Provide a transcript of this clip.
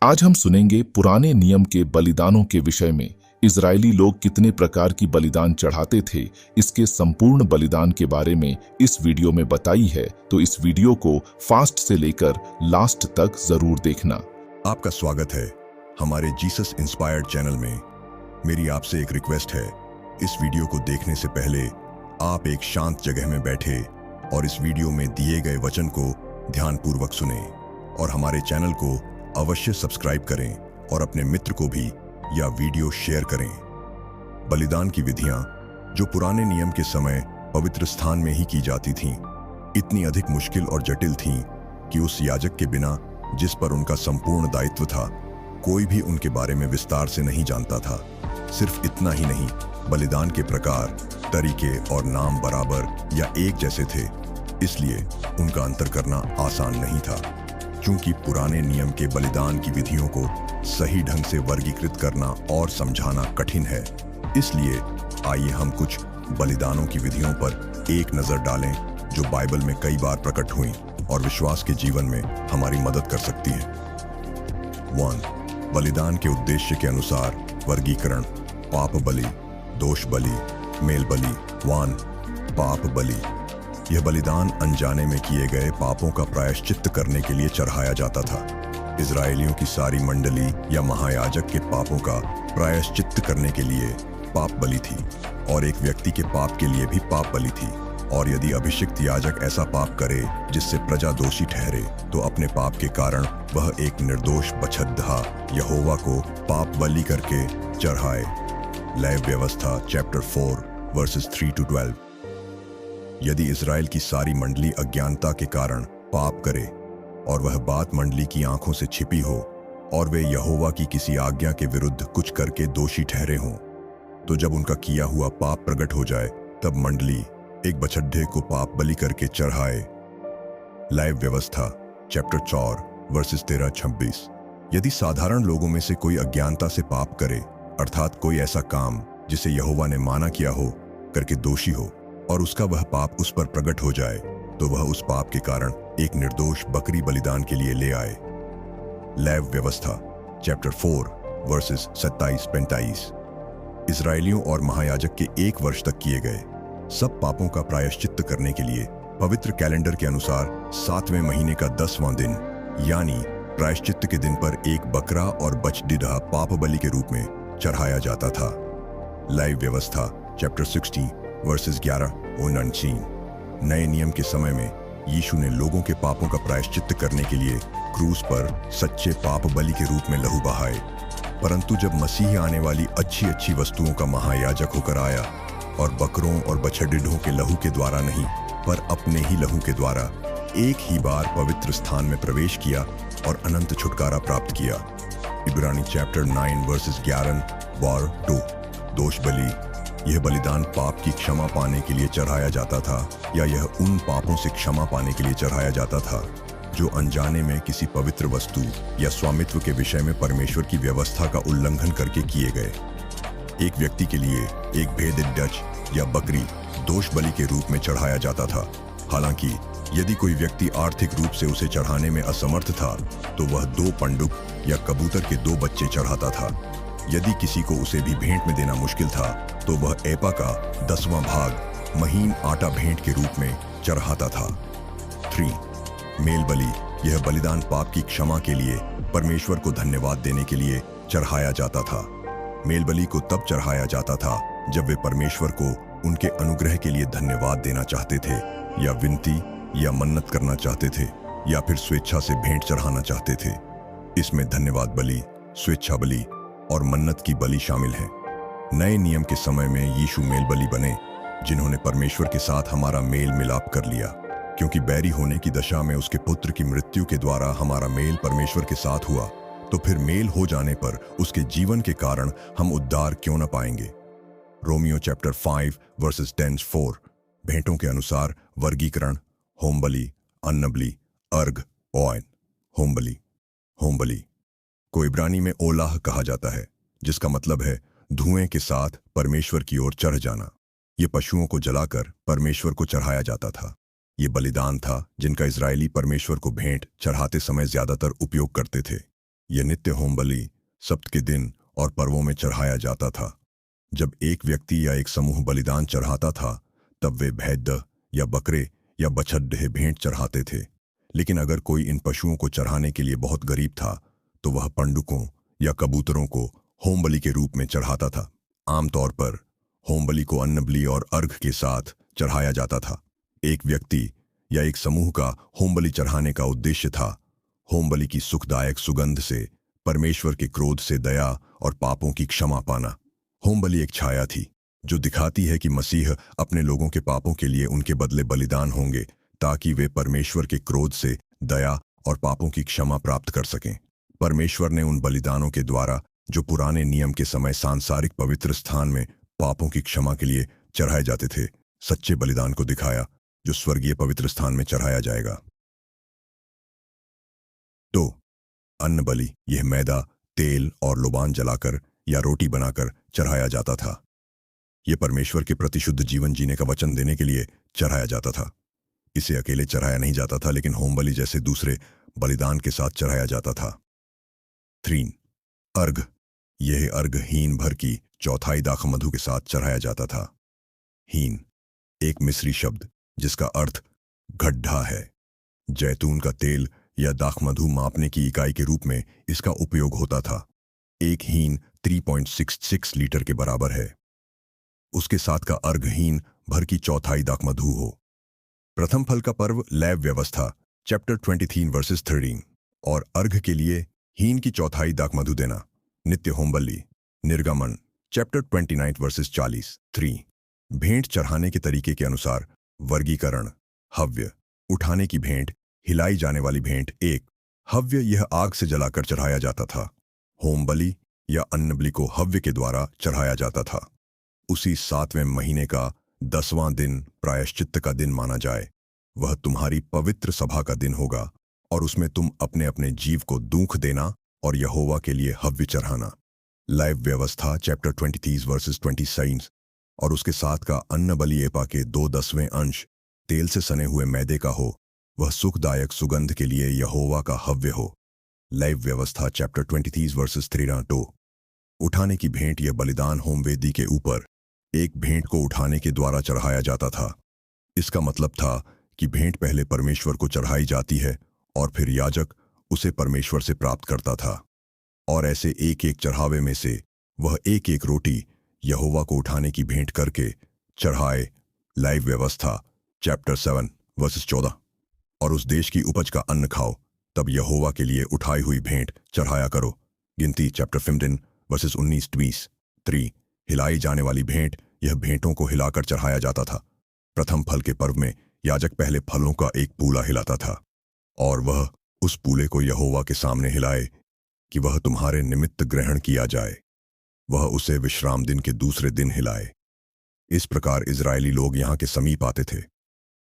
आज हम सुनेंगे पुराने नियम के बलिदानों के विषय में। इजरायली लोग कितने प्रकार की बलिदान चढ़ाते थे, इसके संपूर्ण बलिदान के बारे में इस वीडियो में बताई है, तो इस वीडियो को फास्ट से लेकर लास्ट तक जरूर देखना। आपका स्वागत है हमारे जीसस इंस्पायर्ड चैनल में। मेरी आपसे एक रिक्वेस्ट है, इस वीडियो को देखने से पहले आप एक शांत जगह में बैठे और इस वीडियो में दिए गए वचन को ध्यानपूर्वक सुनें और हमारे चैनल को अवश्य सब्सक्राइब करें और अपने मित्र को भी यह वीडियो शेयर करें। बलिदान की विधियां जो पुराने नियम के समय पवित्र स्थान में ही की जाती थीं, इतनी अधिक मुश्किल और जटिल थीं कि उस याजक के बिना, जिस पर उनका संपूर्ण दायित्व था, कोई भी उनके बारे में विस्तार से नहीं जानता था। सिर्फ इतना ही नहीं, बलिदान के प्रकार, तरीके और नाम बराबर या एक जैसे थे, इसलिए उनका अंतर करना आसान नहीं था। क्योंकि पुराने नियम के बलिदान की विधियों को सही ढंग से वर्गीकृत करना और समझाना कठिन है, इसलिए आइए हम कुछ बलिदानों की विधियों पर एक नजर डालें जो बाइबल में कई बार प्रकट हुई और विश्वास के जीवन में हमारी मदद कर सकती हैं। 1. बलिदान के उद्देश्य के अनुसार वर्गीकरण। पाप बलि, दोष बलि, मेल बलि। 1. पाप बलि। यह बलिदान अनजाने में किए गए पापों का प्रायश्चित्त करने के लिए चढ़ाया जाता था। इजरायलियों की सारी मंडली या महायाजक के पापों का प्रायश्चित्त करने के लिए पाप बलि थी, और एक व्यक्ति के पाप के लिए भी पाप बलि थी। और यदि अभिषिक्त याजक ऐसा पाप करे जिससे प्रजा दोषी ठहरे, तो अपने पाप के कारण वह एक निर्दोष बछड़ा यहोवा को पाप बलि करके चढ़ाए। लेवी व्यवस्था चैप्टर 4 वर्सेस 3-12। यदि इजराइल की सारी मंडली अज्ञानता के कारण पाप करे और वह बात मंडली की आंखों से छिपी हो और वे यहोवा की किसी आज्ञा के विरुद्ध कुछ करके दोषी ठहरे हों, तो जब उनका किया हुआ पाप प्रकट हो जाए, तब मंडली एक बछड़े को पाप बलि करके चढ़ाए। लेवी व्यवस्था चैप्टर 4 वर्सेस 13-26। यदि साधारण लोगों में से कोई अज्ञानता से पाप करे, अर्थात कोई ऐसा काम जिसे यहोवा ने माना किया हो करके दोषी हो, और उसका वह पाप उस पर प्रकट हो जाए, तो वह उस पाप के कारण एक निर्दोष बकरी बलिदान के लिए ले आए। लेवी व्यवस्था चैप्टर 4 वर्सेस 27-35। इजरायलियों और महायाजक के 1 वर्ष तक किए गए सब पापों का प्रायश्चित्त करने के लिए पवित्र कैलेंडर के अनुसार 7वें महीने का 10वां दिन, यानी प्रायश्चित्त के दिन पर एक बकरा और बछड़ा पाप बलि के रूप में चढ़ाया जाता था। लेवी व्यवस्था चैप्टर 60 वर्सेस 11-19। नए नियम के समय में यीशु ने लोगों के पापों का प्रायश्चित्त करने के लिए क्रूस पर सच्चे पाप बलि के रूप में लहू बहाए। परंतु जब मसीह आने वाली अच्छी वस्तुओं का महायाजक होकर आया और बकरों और बछड़ों के लहू के द्वारा नहीं, पर अपने ही लहू के द्वारा एक ही बार पवित्र स्थान में प्रवेश किया और अनंत छुटकारा प्राप्त किया। इब्रानी चैप्टर 9 वर्सेस 11-2। दोष बलि। यह बलिदान पाप की क्षमा पाने के लिए चढ़ाया जाता था, या यह उन पापों से क्षमा पाने के लिए चढ़ाया जाता था जो अनजाने में किसी पवित्र वस्तु या स्वामित्व के विषय में परमेश्वर की व्यवस्था का उल्लंघन करके किए गए। एक व्यक्ति के लिए एक भेदित डच या बकरी दोष बलि के रूप में चढ़ाया जाता था। हालांकि यदि कोई व्यक्ति आर्थिक रूप से उसे चढ़ाने में असमर्थ था, तो वह 2 पंडुक या कबूतर के 2 बच्चे चढ़ाता था। यदि किसी को उसे भी भेंट में देना मुश्किल था, तो वह एपा का 10वां भाग महीन आटा भेंट के रूप में चढ़ाता था। 3. मेल बलि। यह बलिदान पाप की क्षमा के लिए परमेश्वर को धन्यवाद देने के लिए चढ़ाया जाता था। मेल बलि को तब चढ़ाया जाता था जब वे परमेश्वर को उनके अनुग्रह के लिए धन्यवाद देना चाहते थे, या विनती या मन्नत करना चाहते थे, या फिर स्वेच्छा से भेंट चढ़ाना चाहते थे। इसमें धन्यवाद बलि, स्वेच्छा बलि और मन्नत की बलि शामिल है। नए नियम के समय में यीशु मेल बलि बने, जिन्होंने परमेश्वर के साथ हमारा मेल मिलाप कर लिया। क्योंकि बैरी होने की दशा में उसके पुत्र की मृत्यु के द्वारा हमारा मेल परमेश्वर के साथ हुआ, तो फिर मेल हो जाने पर उसके जीवन के कारण हम उद्धार क्यों न पाएंगे। Romeo chapter 5 versus 10-4। भेंटों के अनुसार वर्गीकरण। होम बलि, अन्न बलि, अर्घ, ओन। होम बलि। होम बलि को इब्रानी में ओलाह कहा जाता है, जिसका मतलब है धुएं के साथ परमेश्वर की ओर चढ़ जाना। ये पशुओं को जलाकर परमेश्वर को चढ़ाया जाता था। ये बलिदान था जिनका इजरायली परमेश्वर को भेंट चढ़ाते समय ज्यादातर उपयोग करते थे। यह नित्य होम बलि सप्त के दिन और पर्वों में चढ़ाया जाता था। जब एक व्यक्ति या एक समूह बलिदान चढ़ाता था तब वे भेड़ या बकरे या बछड़े भेंट चढ़ाते थे। लेकिन अगर कोई इन पशुओं को चढ़ाने के लिए बहुत गरीब था तो वह पंडुकों या कबूतरों को होम बलि के रूप में चढ़ाता था। आमतौर पर होम बलि को अन्न बलि और अर्घ के साथ चढ़ाया जाता था। एक व्यक्ति या एक समूह का होम बलि चढ़ाने का उद्देश्य था होम बलि की सुखदायक सुगंध से परमेश्वर के क्रोध से दया और पापों की क्षमा पाना। होम बलि एक छाया थी जो दिखाती है कि मसीह अपने लोगों के पापों के लिए उनके बदले बलिदान होंगे ताकि वे परमेश्वर के क्रोध से दया और पापों की क्षमा प्राप्त कर सकें। परमेश्वर ने उन बलिदानों के द्वारा जो पुराने नियम के समय सांसारिक पवित्र स्थान में पापों की क्षमा के लिए चढ़ाए जाते थे, सच्चे बलिदान को दिखाया जो स्वर्गीय पवित्र स्थान में चढ़ाया जाएगा। तो अन्न बलि यह मैदा, तेल और लोबान जलाकर या रोटी बनाकर चढ़ाया जाता था। यह परमेश्वर के प्रति शुद्ध जीवन जीने का वचन देने के लिए चढ़ाया जाता था। इसे अकेले चढ़ाया नहीं जाता था लेकिन होम बलि जैसे दूसरे बलिदान के साथ चढ़ाया जाता था। 3. अर्घ। यह अर्घ हीन भर की चौथाई दाखमधु के साथ चढ़ाया जाता था। हीन एक मिस्री शब्द जिसका अर्थ गड्ढा है। जैतून का तेल या दाखमधु मापने की इकाई के रूप में इसका उपयोग होता था। एक हीन 3.66 लीटर के बराबर है। उसके साथ का अर्घ हीन भर की चौथाई दाखमधु हो। प्रथम फल का पर्व लैव व्यवस्था चैप्टर 23 वर्सेस 13 और अर्घ के लिए हीन की चौथाई दाखमधु देना। नित्य होम बलि निर्गमन चैप्टर 29 वर्सेस 40 3। भेंट चढ़ाने के तरीके के अनुसार वर्गीकरण। हव्य उठाने की भेंट, हिलाई जाने वाली भेंट। 1. हव्य यह आग से जलाकर चढ़ाया जाता था। होम बलि या अन्न बलि को हव्य के द्वारा चढ़ाया जाता था। उसी 7वें महीने का 10वां दिन प्रायश्चित्त का दिन माना जाए। वह तुम्हारी पवित्र सभा का दिन होगा और उसमें तुम अपने अपने जीव को दूख देना और यहोवा के लिए हव्य चढ़ाना। लाइव व्यवस्था चैप्टर 23 वर्सेस 26 और उसके साथ का अन्न बलि एपा के 2/10 अंश तेल से सने हुए मैदे का हो। वह सुखदायक सुगंध के लिए यहोवा का हव्य हो। लाइव व्यवस्था चैप्टर 23 वर्सेस 13-2। उठाने की भेंट यह बलिदान होम वेदी के ऊपर एक भेंट को उठाने के द्वारा चढ़ाया जाता था। इसका मतलब था कि भेंट पहले परमेश्वर को चढ़ाई जाती है और फिर याजक उसे परमेश्वर से प्राप्त करता था। और ऐसे एक एक चढ़ावे में से वह एक एक रोटी यहोवा को उठाने की भेंट करके चढ़ाए। लाइव व्यवस्था चैप्टर 7 वर्सेस 14। और उस देश की उपज का अन्न खाओ, तब यहोवा के लिए उठाई हुई भेंट चढ़ाया करो। गिनती चैप्टर 15 वर्सेस 19-20 3। हिलाई जाने वाली भेंट यह भेंटों को हिलाकर चढ़ाया जाता था। प्रथम फल के पर्व में याजक पहले फलों का एक पूला हिलाता था और वह उस पूले को यहोवा के सामने हिलाए कि वह तुम्हारे निमित्त ग्रहण किया जाए। वह उसे विश्राम दिन के दूसरे दिन हिलाए। इस प्रकार इजरायली लोग यहाँ के समीप आते थे